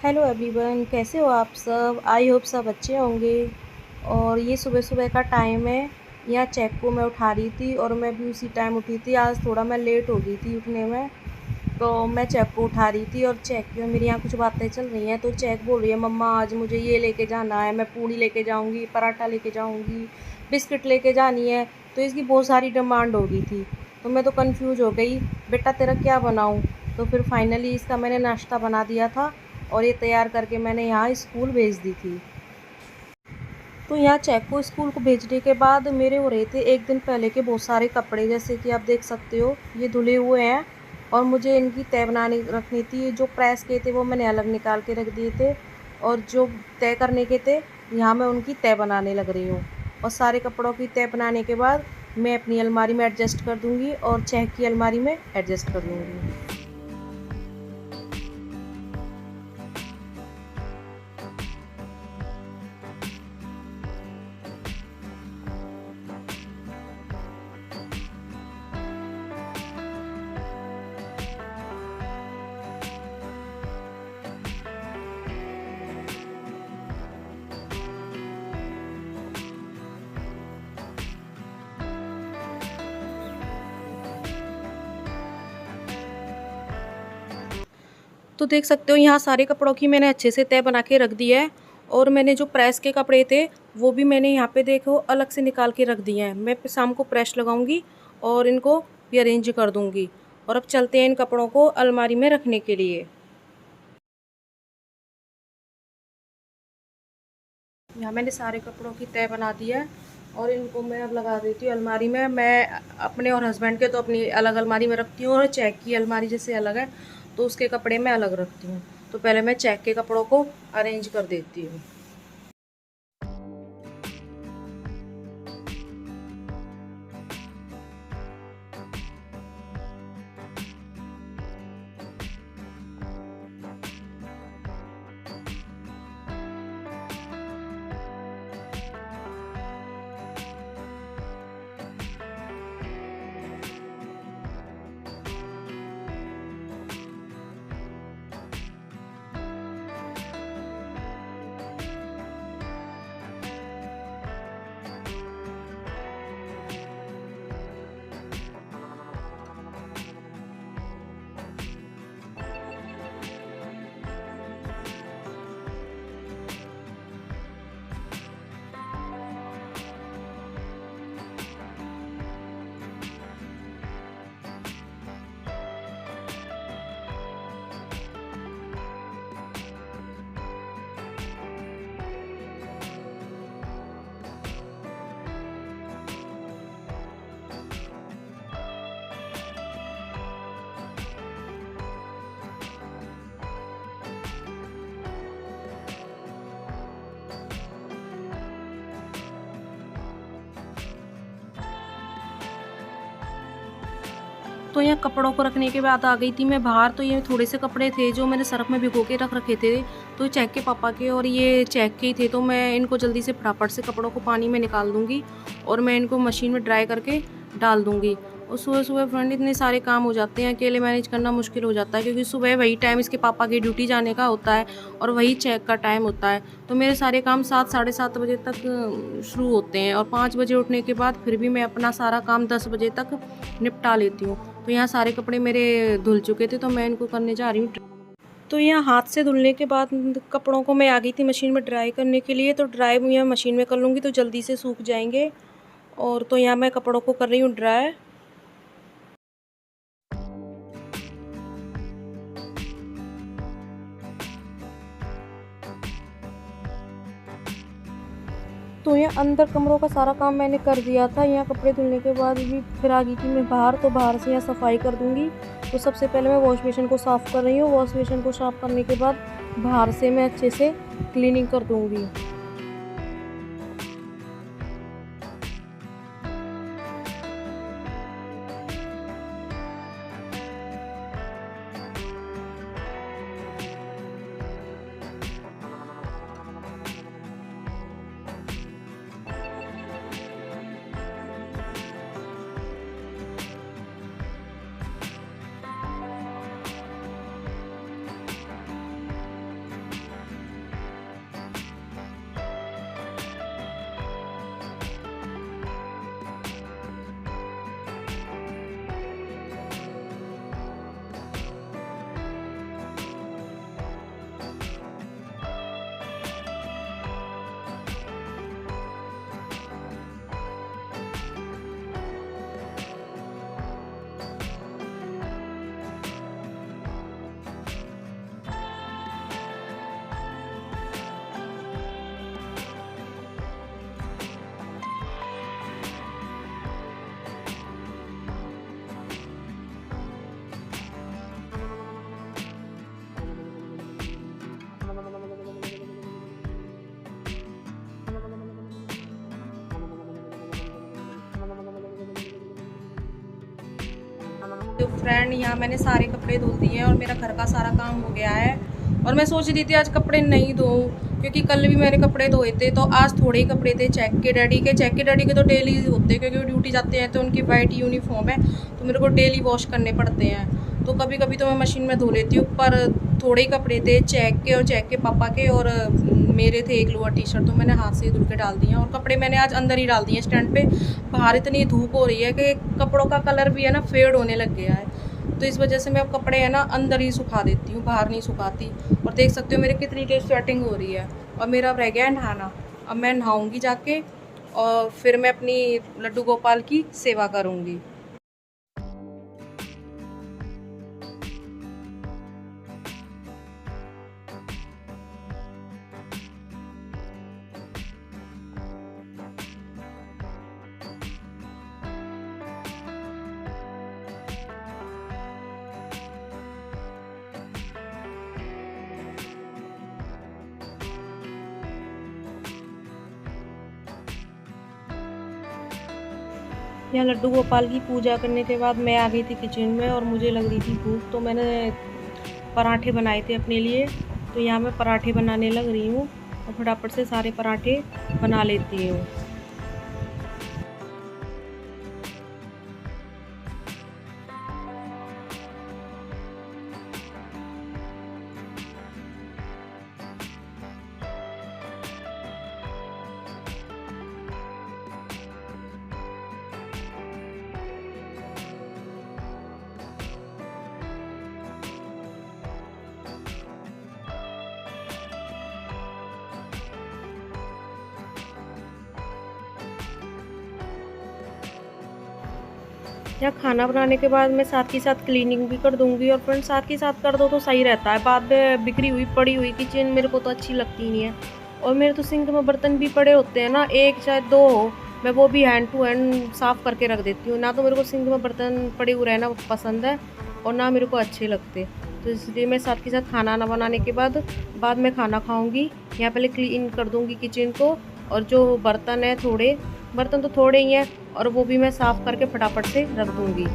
Hello everyone, कैसे हो आप सब? आई होप सब अच्छे होंगे। और ये सुबह सुबह का टाइम है। यहाँ चेक को मैं उठा रही थी और मैं भी उसी टाइम उठी थी। आज थोड़ा मैं लेट हो गई थी उठने में। तो मैं चेक को उठा रही थी और चेक में मेरे यहाँ कुछ बातें चल रही हैं। तो चेक बोल रही है, मम्मा आज मुझे ये लेके जाना है, मैं पूड़ी लेके जाऊँगी, पराठा लेके जाऊँगी, बिस्किट लेके जानी है। तो इसकी बहुत सारी डिमांड हो गई थी। तो मैं तो कंफ्यूज हो गई, बेटा तेरा क्या बनाऊँ? तो फिर फाइनली इसका मैंने नाश्ता बना दिया था और ये तैयार करके मैंने यहाँ स्कूल भेज दी थी। तो यहाँ चेक को स्कूल को भेजने के बाद मेरे हो रहे थे एक दिन पहले के बहुत सारे कपड़े, जैसे कि आप देख सकते हो ये धुले हुए हैं। और मुझे इनकी तय बनानी रखनी थी। जो प्रेस के थे वो मैंने अलग निकाल के रख दिए थे, और जो तय करने के थे यहाँ मैं उनकी तय बनाने लग रही हूँ। और सारे कपड़ों की तय बनाने के बाद मैं अपनी अलमारी में एडजस्ट कर दूँगी और चेक की अलमारी में एडजस्ट कर दूँगी। तो देख सकते हो यहाँ सारे कपड़ों की मैंने अच्छे से तय बना के रख दिया है। और मैंने जो प्रेस के कपड़े थे वो भी मैंने यहाँ पे देखो अलग से निकाल के रख दिए हैं। मैं शाम को प्रेस लगाऊंगी और इनको भी अरेंज कर दूंगी। और अब चलते हैं इन कपड़ों को अलमारी में रखने के लिए। यहाँ मैंने सारे कपड़ों की तय बना दी है और इनको मैं अब लगा देती हूँ अलमारी में। मैं अपने और हस्बैंड के तो अपनी अलग अलमारी में रखती हूँ, और चेक की अलमारी जैसे अलग है तो उसके कपड़े मैं अलग रखती हूँ। तो पहले मैं चेक के कपड़ों को अरेंज कर देती हूँ। तो यहाँ कपड़ों को रखने के बाद आ गई थी मैं बाहर। तो ये थोड़े से कपड़े थे जो मैंने सर्फ में भिगो के रख रखे थे, तो चेक के पापा के और ये चेक के ही थे। तो मैं इनको जल्दी से फटाफट से कपड़ों को पानी में निकाल दूँगी और मैं इनको मशीन में ड्राई करके डाल दूँगी। और सुबह सुबह फ्रेंड इतने सारे काम हो जाते हैं, अकेले मैनेज करना मुश्किल हो जाता है, क्योंकि सुबह वही टाइम इसके पापा की ड्यूटी जाने का होता है और वही चेक का टाइम होता है। तो मेरे सारे काम 7 साढ़े 7 बजे तक शुरू होते हैं, और 5 बजे उठने के बाद फिर भी मैं अपना सारा काम 10 बजे तक निपटा लेती हूँ। तो यहाँ सारे कपड़े मेरे धुल चुके थे तो मैं इनको करने जा रही हूँ। तो यहाँ हाथ से धुलने के बाद कपड़ों को मैं आ गई थी मशीन में ड्राई करने के लिए। तो ड्राई मैं यहाँ मशीन में कर लूँगी तो जल्दी से सूख जाएंगे। और तो यहाँ मैं कपड़ों को कर रही हूँ ड्राई। तो यहाँ अंदर कमरों का सारा काम मैंने कर दिया था। यहाँ कपड़े धुलने के बाद भी फिर आ गई थी मैं बाहर। तो बाहर से यहाँ सफाई कर दूँगी। तो सबसे पहले मैं वॉश बेसिन को साफ़ कर रही हूँ। वॉश बेसिन को साफ़ करने के बाद बाहर से मैं अच्छे से क्लीनिंग कर दूँगी। तो फ्रेंड, यहाँ मैंने सारे कपड़े धुल दिए हैं और मेरा घर का सारा काम हो गया है। और मैं सोच रही थी आज कपड़े नहीं धोऊं, क्योंकि कल भी मैंने कपड़े धोए थे, तो आज थोड़े ही कपड़े थे। चेक के डैडी के तो डेली होते हैं, क्योंकि वो ड्यूटी जाते हैं तो उनकी वाइट यूनिफॉर्म है, तो मेरे को डेली वॉश करने पड़ते हैं। तो कभी कभी तो मैं मशीन में धो लेती हूँ, पर थोड़े ही कपड़े थे चेक के, और चेक के पापा के, और मेरे थे एक लोअर टी शर्ट, तो मैंने हाथ से धुल के डाल दिए। और कपड़े मैंने आज अंदर ही डाल दिए स्टैंड पे। बाहर इतनी धूप हो रही है कि कपड़ों का कलर भी है ना फेड होने लग गया है, तो इस वजह से मैं अब कपड़े है ना अंदर ही सुखा देती हूँ, बाहर नहीं सुखाती। और देख सकते हो मेरे कितनी तेज स्वेटिंग हो रही है। और मेरा अब रह गया है नहाना। अब मैं नहाऊंगी जाके, और फिर मैं अपनी लड्डू गोपाल की सेवा करूँगी। यहाँ लड्डू गोपाल की पूजा करने के बाद मैं आ गई थी किचन में, और मुझे लग रही थी भूख, तो मैंने पराठे बनाए थे अपने लिए। तो यहाँ मैं पराठे बनाने लग रही हूँ, और फटाफट से सारे पराठे बना लेती हूँ। या खाना बनाने के बाद मैं साथ ही साथ क्लीनिंग भी कर दूंगी। और फ्रेंड, साथ ही साथ कर दो तो सही रहता है, बाद में बिखरी हुई पड़ी हुई किचन मेरे को तो अच्छी लगती नहीं है। और मेरे तो सिंक में बर्तन भी पड़े होते हैं ना, एक चाहे दो हो, मैं वो भी हैंड टू हैंड साफ़ करके रख देती हूँ। ना तो मेरे को सिंक में बर्तन पड़े हुए रहना पसंद है, और ना मेरे को अच्छे लगते। तो इसलिए मैं साथ के साथ खाना ना बनाने के बाद में खाना खाऊंगी। यहाँ पहले क्लीन कर दूंगी किचन को, और जो बर्तन है, थोड़े बर्तन तो थोड़े ही हैं, और वो भी मैं साफ़ करके फटाफट से रख दूंगी।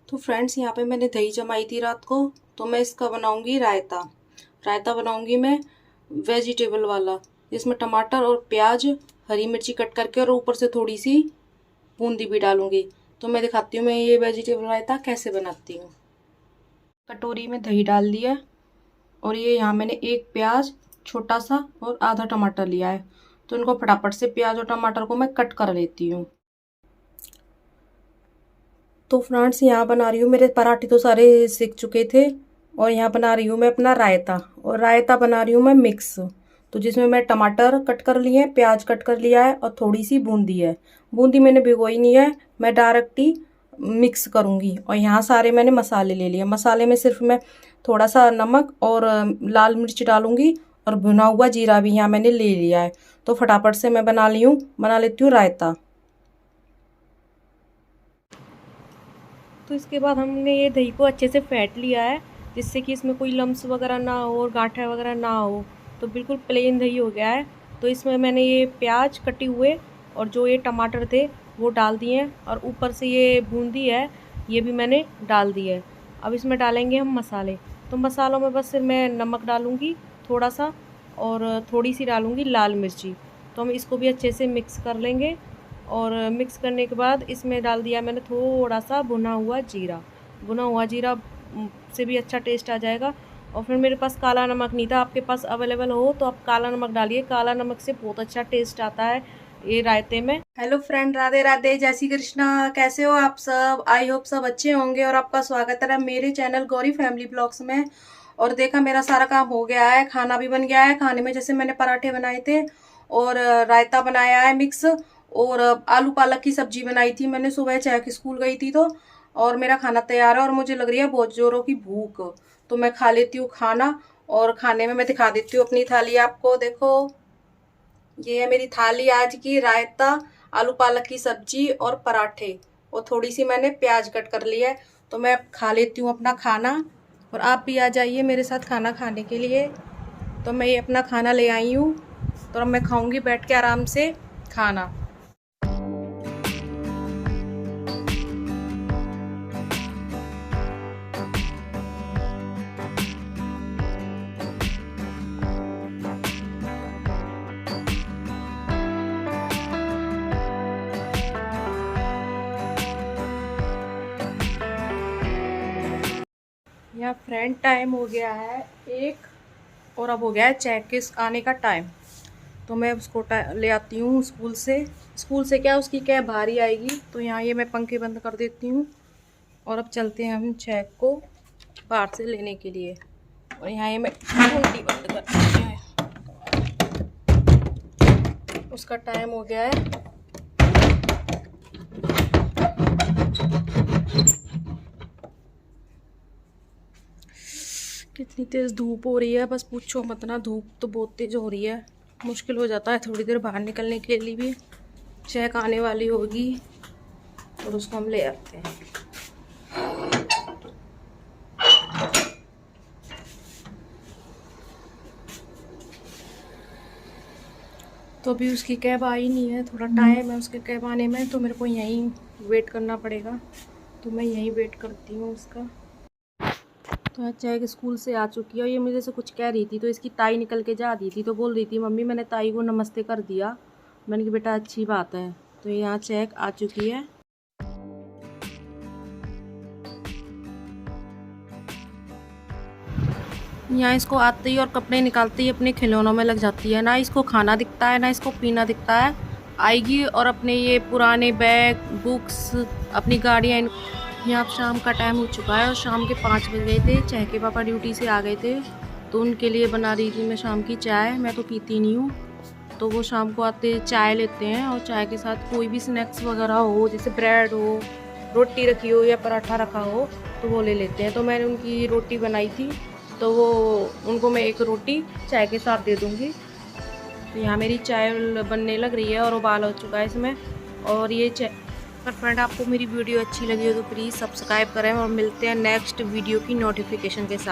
तो फ्रेंड्स, यहाँ पे मैंने दही जमाई थी रात को, तो मैं इसका बनाऊंगी रायता। रायता बनाऊंगी मैं वेजिटेबल वाला, जिसमें टमाटर और प्याज, हरी मिर्ची कट करके, और ऊपर से थोड़ी सी बूंदी भी डालूंगी। तो मैं दिखाती हूँ मैं ये वेजिटेबल रायता कैसे बनाती हूँ। कटोरी में दही डाल दिया, और ये यहाँ मैंने एक प्याज छोटा सा और आधा टमाटर लिया है। तो इनको फटाफट से प्याज और टमाटर को मैं कट कर लेती हूँ। तो फ्रेंड्स, यहाँ बना रही हूँ, मेरे पराठे तो सारे सिक चुके थे, और यहाँ बना रही हूँ मैं अपना रायता। और रायता बना रही हूँ मैं मिक्स, तो जिसमें मैं टमाटर कट कर लिए हैं, प्याज कट कर लिया है, और थोड़ी सी बूंदी है। बूंदी मैंने भिगोई नहीं है, मैं डायरेक्ट ही मिक्स करूँगी। और यहाँ सारे मैंने मसाले ले लिए। मसाले में सिर्फ मैं थोड़ा सा नमक और लाल मिर्च डालूँगी, और भुना हुआ जीरा भी यहाँ मैंने ले लिया है। तो फटाफट से मैं बना लेती हूँ रायता। तो इसके बाद हमने ये दही को अच्छे से फेंट लिया है, जिससे कि इसमें कोई लम्स वगैरह ना हो और गांठें वगैरह ना हो। तो बिल्कुल प्लेन दही हो गया है। तो इसमें मैंने ये प्याज कटे हुए और जो ये टमाटर थे वो डाल दिए हैं, और ऊपर से ये बूंदी है ये भी मैंने डाल दी है। अब इसमें डालेंगे हम मसाले। तो मसालों में बस सिर्फ मैं नमक डालूँगी थोड़ा सा, और थोड़ी सी डालूँगी लाल मिर्ची। तो हम इसको भी अच्छे से मिक्स कर लेंगे। और मिक्स करने के बाद इसमें डाल दिया मैंने थोड़ा सा भुना हुआ जीरा। भुना हुआ जीरा से भी अच्छा टेस्ट आ जाएगा। और फिर मेरे पास काला नमक नहीं था, आपके पास अवेलेबल हो तो आप काला नमक डालिए। काला नमक से बहुत अच्छा टेस्ट आता है ये रायते में। हेलो फ्रेंड, राधे राधे, जय श्री कृष्णा। कैसे हो आप सब? आई होप सब अच्छे होंगे और आपका स्वागत है मेरे चैनल गौरी फैमिली ब्लॉग्स में। और देखा, मेरा सारा काम हो गया है, खाना भी बन गया है। खाने में जैसे मैंने पराठे बनाए थे और रायता बनाया है मिक्स, और आलू पालक की सब्जी बनाई थी मैंने सुबह, चाय की स्कूल गई थी तो। और मेरा खाना तैयार है और मुझे लग रही है बहुत जोरों की भूख, तो मैं खा लेती हूँ खाना। और खाने में मैं दिखा देती हूँ अपनी थाली आपको। देखो, ये है मेरी थाली आज की। रायता, आलू पालक की सब्जी और पराठे, और थोड़ी सी मैंने प्याज कट कर लिया है। तो मैं खा लेती हूँ अपना खाना, और आप भी आ जाइए मेरे साथ खाना खाने के लिए। तो मैं ये अपना खाना ले आई हूँ, तो अब मैं खाऊंगी बैठ के आराम से खाना। यहाँ फ्रेंड टाइम हो गया है 1, और अब हो गया है चेक के आने का टाइम। तो मैं उसको ले आती हूँ स्कूल से। स्कूल से क्या, उसकी कैब बाहर ही आएगी। तो यहाँ ये मैं पंखे बंद कर देती हूँ, और अब चलते हैं हम चेक को बाहर से लेने के लिए। और यहाँ ये मैं घंटी बंद कर देती हूँ, उसका टाइम हो गया है। कितनी तेज़ धूप हो रही है, बस पूछो मत ना। धूप तो बहुत तेज़ हो रही है, मुश्किल हो जाता है थोड़ी देर बाहर निकलने के लिए भी। चेक आने वाली होगी और उसको हम ले आते हैं। तो अभी उसकी कैब आई नहीं है, थोड़ा टाइम है उसके कैब आने में, तो मेरे को यहीं वेट करना पड़ेगा। तो मैं यहीं वेट करती हूँ उसका। तो अच्छा है कि स्कूल से आ चुकी है, और ये मुझे से कुछ कह रही थी, तो इसकी ताई निकल के जा रही थी, तो बोल रही थी मम्मी मैंने ताई को नमस्ते कर दिया। मैंने कहा बेटा अच्छी बात है। तो यहाँ चेक आ चुकी है। यहाँ इसको आते ही और कपड़े निकालते ही अपने खिलौनों में लग जाती है। ना इसको खाना दिखता है, ना इसको पीना दिखता है। आएगी और अपने ये पुराने बैग, बुक्स, अपनी गाड़ियाँ। यहाँ अब शाम का टाइम हो चुका है और शाम के 5 बज गए थे। चाय के पापा ड्यूटी से आ गए थे, तो उनके लिए बना रही थी मैं शाम की चाय। मैं तो पीती नहीं हूँ, तो वो शाम को आते चाय लेते हैं, और चाय के साथ कोई भी स्नैक्स वगैरह हो, जैसे ब्रेड हो, रोटी रखी हो या पराठा रखा हो, तो वो ले लेते हैं। तो मैंने उनकी रोटी बनाई थी, तो वो उनको मैं एक रोटी चाय के साथ दे दूँगी। तो यहाँ मेरी चाय बनने लग रही है और उबाल हो चुका है इसमें। और ये चाय पर फ्रेंड, आपको मेरी वीडियो अच्छी लगी हो तो प्लीज़ सब्सक्राइब करें, और मिलते हैं नेक्स्ट वीडियो की नोटिफिकेशन के साथ।